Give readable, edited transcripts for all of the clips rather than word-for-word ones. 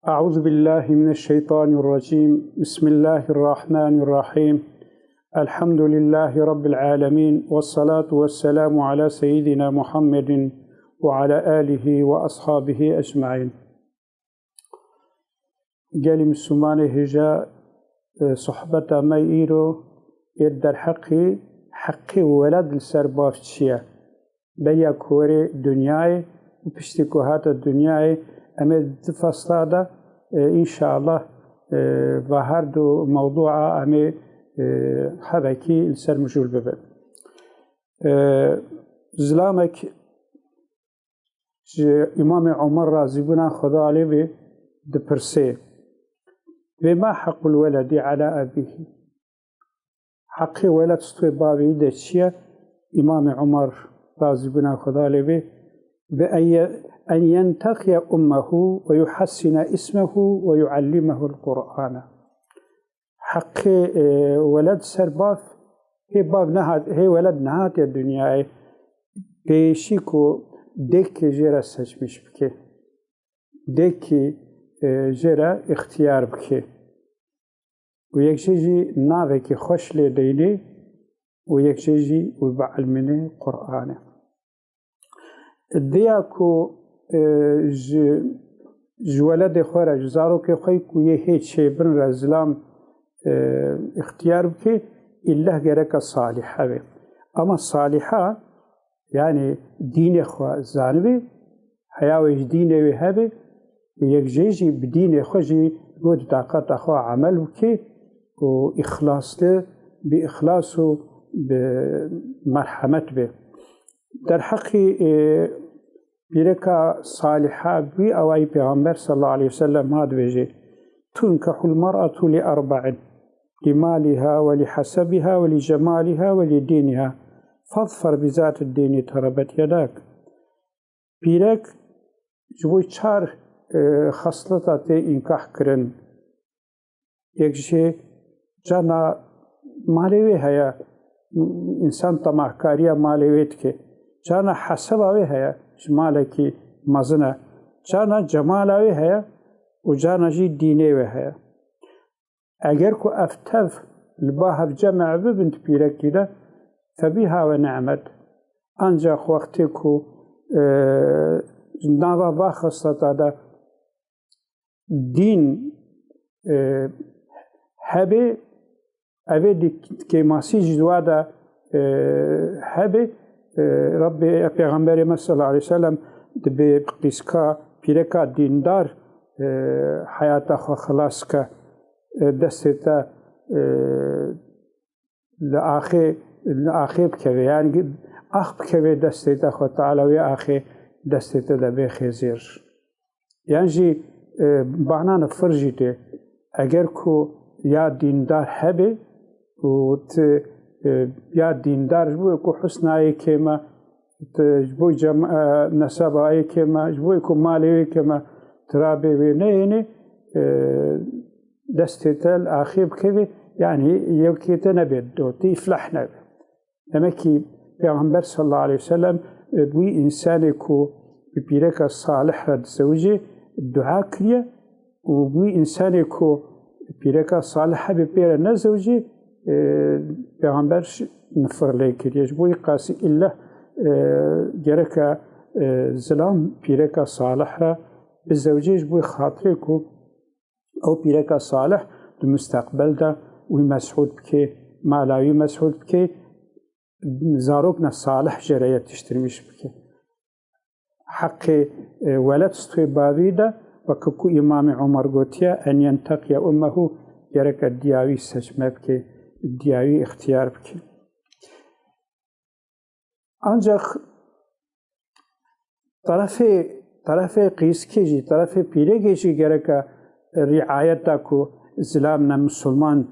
أعوذ بالله من الشيطان الرجيم. بسم الله الرحمن الرحيم. الحمد لله رب العالمين، والصلاة والسلام على سيدنا محمد وعلى آله وأصحابه أجمعين. قال مسلمان هجا صحبة ما إيرو يدر حقي ولد السربافتشيا بيا كوري دنياي وبشتكو هات الدنياي أمد فصادة إن شاء الله وهردو موضوع أمي حبكي السر مجول ببن زلامك إمام عمر رازي بنا خدا عليه دبرسي بما حق الولد على أبيه. حق ولد استوي بابي دشيا إمام عمر رازي بنا خدا عليه أن ينتقي أمه ويحسن اسمه ويعلمه القرآن. حق ولد سرباف هي باب نهاد، هي ولد نهاد الدنيا بيشيكو ديك جرا سجمش بكي، ديك جرا اختيار بكي، ويكشيجي ناوكي خوش لديني ويكشيجي وبعلمني قرآن. دياكو جولد خورج زارو که خوی کویه هیچ شی بر رزلام اختیار بکه إلا جرك صالحة به. أما الصالحة يعني دين خوا زانبه حياوي دين وهبه ويجيجي بدين خوجي جود طاقة خوا عمل بكه وإخلاص له بإخلاصه بمرحمة به. در حقی بیرکا صالحة بي أوائي پیغمبر صلى الله عليه وسلم هاد بيجي تنكح المرأة لأربع: لمالها ولحسبها ولجمالها ولدينها فاظفر بذات الدين تربت يداك. بیرک جبوی چار خصلتات انکاح کرن. یکشی جانا مالوی هيا إنسان طمعكاريا مالويتك، جانا حسباوي هيا مالكي مزنا، جانا جمالاوي هيا وجانا جي دينيوي هيا. اگر كو افتف الباها بجمع ببنت بيرك كده فبها ونعمت. انجا وقتي كو نابا باخصة دا دين هبه أبدي كماسي جوادا هبه ربي پیغمبر صلى الله عليه وسلم بقيسكا بيركا ديندار حياته خلاص كا دستتا لآخر بكوي، يعني أخ بكوي دستتا خو تعالى ويا أخي دستتا دبي خزير. يعني جي بعنان فرجيته اگر كو يا ديندار هبه وت يا ديندار جبوي كو حسناي كما جبوي نسباي كما جبوي كو مالي كما ترابي وينيني دستتال اخيب كذا، يعني يوكيتنا بدو تيفلحنا لمكي پیغمبر صلى الله عليه وسلم بوي انسان كو ببيرك الصالح رد زوجي الدعاء كريا، وبوي انسان كو بيرك صالح ببير نزوجي پیغمبر نفر ليكريش بوي قاسي إلا جرك زلام بيرك صالح بالزوجيش بوي خاطركو أو بيرك صالح المستقبل ده ومسعود بكي مالاوي مسعود بكي زاروكنا صالح جرية تشترميش بكي. حق ولد استوي بابي ده وككو إمام عمر قوتيا أن ينتقي أمه جرك الدياوي سجمة بكي الدياوي اختيار بكي. أنجاق طرف قيس كيجي طرف بيري كيجي جرك رعايتاكو زلامنا مسلمان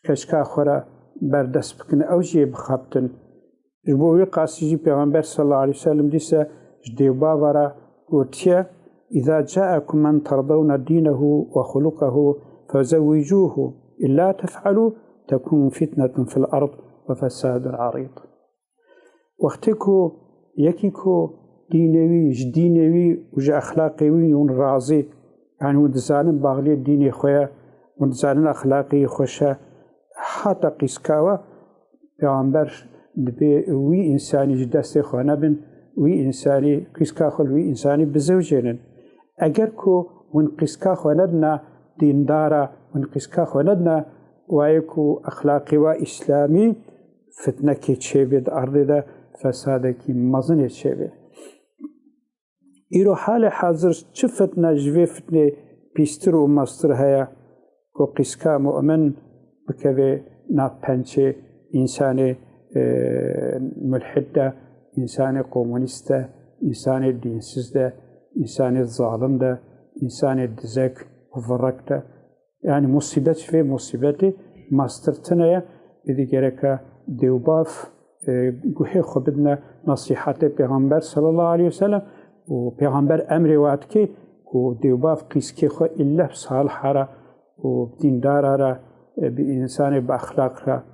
كشكا خورا بردس بكن أو جي بخابتن. جبوي قاسي جي پیغمبر صلى الله عليه وسلم ديسا جديوبا ورا قوتيا إذا جاءكم من ترضون دينه وخلقه فزوجوه إلا تفعلوا تكون فتنة في الأرض وفساد عريض. وقتكو يكيكو دينوي ج دينوي وج أخلاقي ون رازي يعني ودزانن باغلي ديني خويا ودزانن أخلاقي خوشة حتى قيسكاوة پیغمبر دبي وي إنساني جدست خوانا بن وي إنساني قيسكا خل وي إنساني بزوجين أجر كو ون قيسكا خواندنا دين دارا ون قيسكا خواندنا ويكو أخلاقي وإسلامي فتنة كي تشيبد أرض دا فسادة كي مزن تشيبد إيرو حال حاضر چه فتنة جوي فتنة بيستر ومستر هيا كو قيسكا مؤمن بكوي نابنچه إنسان ملحدة إنسان كومونيستا إنسان دينسزدا إنسان ظالم دا إنسان دزاك وفرقتا يعني مصيبة في مصيبتي ماسترتنايا إذا جرك ديوباف جوهي خبدنا نصيحات پیغمبر صلى الله عليه وسلم وبيغمبر أمر واتكي وديوباف قيسكي خو إلا بصالحة را وبدين دارا را بإنسان بأخلاق را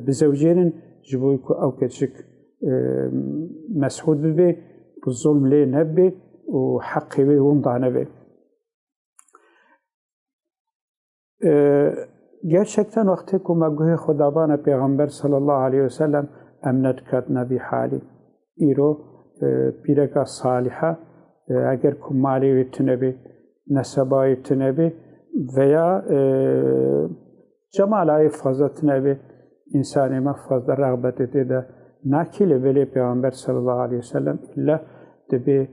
بزوجين جبويكو أو كتشك مسحود ببي بالظلم ليه نبي وحقي بي ومضع نبي gerçekten vakti kumaguhe Xudabana Peygamber sallallahu aleyhi ve sellem emnet kat nabi hali iro pireka saliha eğer kumali vitnebi nesabayı tnebi veya cemalay fazlatnebi insani ma fazla rağbet ede nakile veli Peygamber sallallahu aleyhi ve sellem illa debi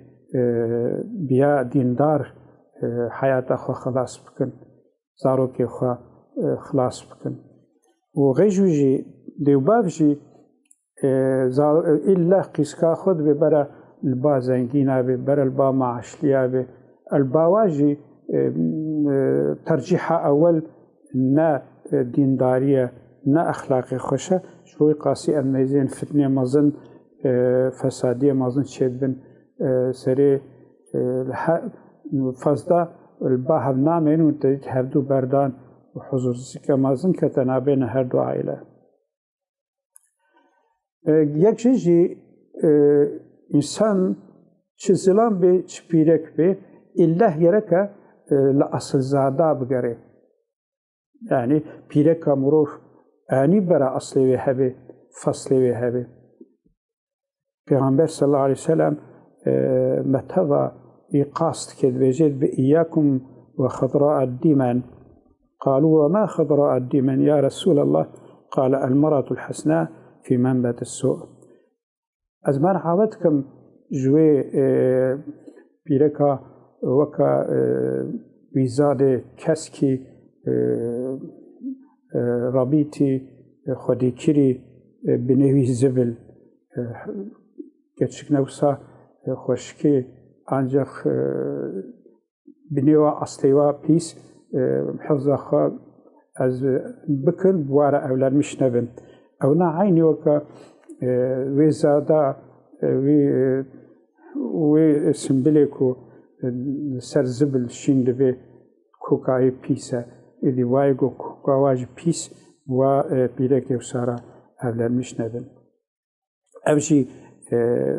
biya dindar hayata xo xalas bkın zaroki xo خلاص بكن وغيجوجي ديوبافجي إلا قيسكا خد ببرا البا زنجينا ببرا البا معاشليا الباواجي ترجيح أول نا ديندارية نا أخلاقي خوشة شوي قاسي أميزين فتنة مازن فسادية مازن شد بن سري فازدا البا هبنامين وتجد هبدو بردان وحضور سكامازن كتنابين هر دو عائلة یک چیزی انسان چیزلان به چپیرک به الله یرکه لأصل زاده بگره yani پیرک مروف آنی برا اصلی و هبه فصلی و هبه پیغمبر صلی الله علیه وسلم متوا قاست كد بجد بإياكم وخضراء الدمن قالوا وما خضراء الدمن يا رسول الله قال المرأة الحسناء في منبت السوء أزمان عاودكم جوي بيركا وكا ويزاد كسكي رابيتي خديكيري بنوي زبل كتشك نوسا خوشكي أنجخ بنوا أصليوا بيس حفظ أخا از بكن بوارا أولاد مش نبن أو نا عيني وكا وي زادا وي سنبليكو سر زبل شين دبي كوكاي بيسا إذي وايقو كوكاواج بيس و بيرك يوسارا أولاد مش نبن أوجي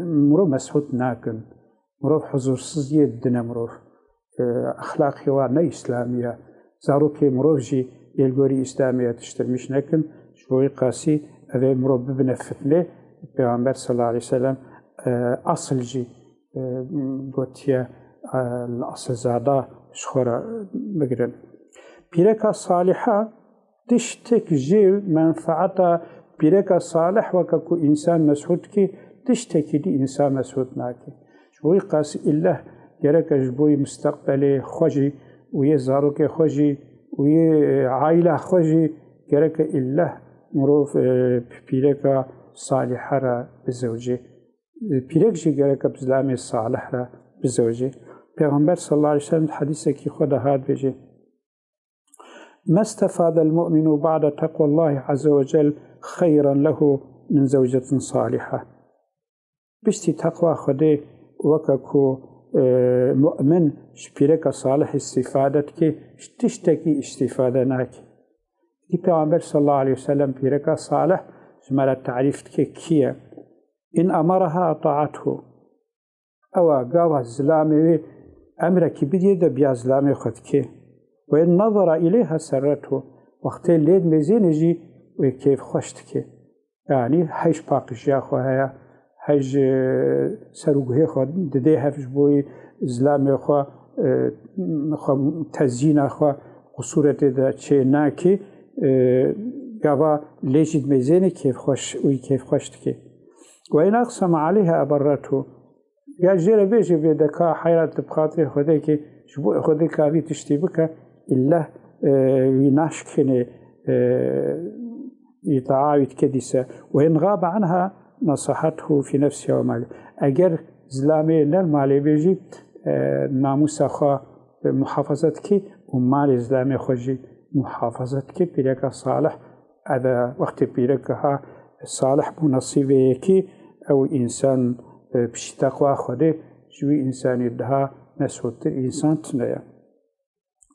مرو مسحوط ناكن مرو حضور سزيه الدنا مرو أخلاقي وانا إسلامية زاروكي مروجي يلقوري إسلامية تشترمش نكن شوي قاسي أذي مرو ببنى فتنة بيغمبر صلى الله عليه وسلم أصل جي بوتيا الأصل زادا شخورا بقرن بيركا صالحة تشتك جي منفعتا بيركا صالح وكاكو إنسان مسعود كي تشتكي دي إنسان مسعود ناكي شوي قاسي إله جرك جبوي مستقبلي خوجي ويا زاروك خوجي ويا عائلة خوجي جرك إله مروف بيركا صالحة را بزوجي بيركجي جرك بزلامي صالح را بزوجي پیغمبر صلى الله عليه وسلم الحديث كي خدا هاد بيجي ما استفاد المؤمن بعد تقوى الله عز وجل خيرا له من زوجة صالحة بشتي تقوى خدي وكاكو مؤمن شبيرك صالح استفادة كي تشتكي استفادة ناكي كي پیغمبر صلى الله عليه وسلم بيرك صالح جمال التعريف كي إن أمرها أطاعته أو قاوة الزلامي أمرك بديد بيا زلامي خدكي وإن نظر إليها سرته وقت الليل مزينجي وكيف خشتكي يعني حيش باقش يا أخوها حيش سروقه خد دديها فيش بوي زلامي أخوة تزيين أخوة قصورة دا تشيناكي قاوة ليجد مزيني كيف خشتكي وإن أقسم عليها أبرته يا جيرة بيجي بيدكا حيرات بخاطر خديكي شبو خديكا في تشتيبك إلا ويناشكني يتعاود كديسة وإن غاب عنها نصحته في نفسها وماله أجر زلامي المالي بيجي ناموس أخا محافظتك ومال زلامي خوجي محافظتك بيرك صالح هذا وقت بيركها صالح بنصيبك أو إنسان بشتاقوا خده جوي إنسان دها نسوت إنسان تنايا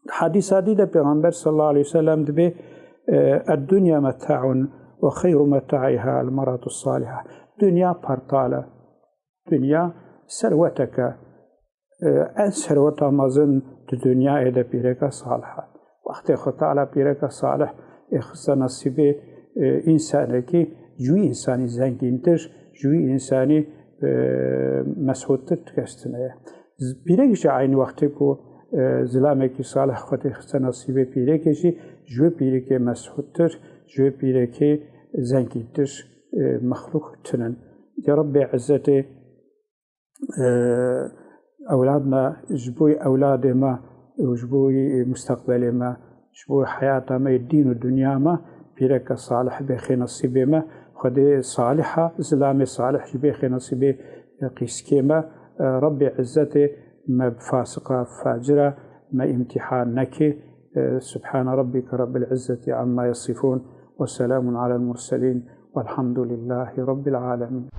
حديث هذه ده پیغمبر صلى الله عليه وسلم دبي الدنيا متاع وخير متاعها المرأة الصالحة دنيا بارطالة دنيا سروتك أن سروت مازن الدنيا إذا بيرك صالحة وقت خطالة بيرك صالح إخص نصيبه إنسانك جوي إنساني زنگينتر جوي إنساني مسعودتر تكستنايا بيرك عين وقتكو زلامك صالح خود إخص نصيبه بيركشي جوي بيرك مسعودتر جوي بيرك زنگينتر مخلوق تنن يا رب عزتي أولادنا جبوي أولاد ما وجبوي مستقبل ما جبوي حياة ما الدين والدنيا ما بيرك صالح بخي نصيبه ما خدي صالحة زلامي صالح بخي نصيبه قيسكيما ربي عزتي ما بفاسقة فاجرة ما امتحان نكي سبحان ربك رب العزة عما يصفون والسلام على المرسلين والحمد لله رب العالمين.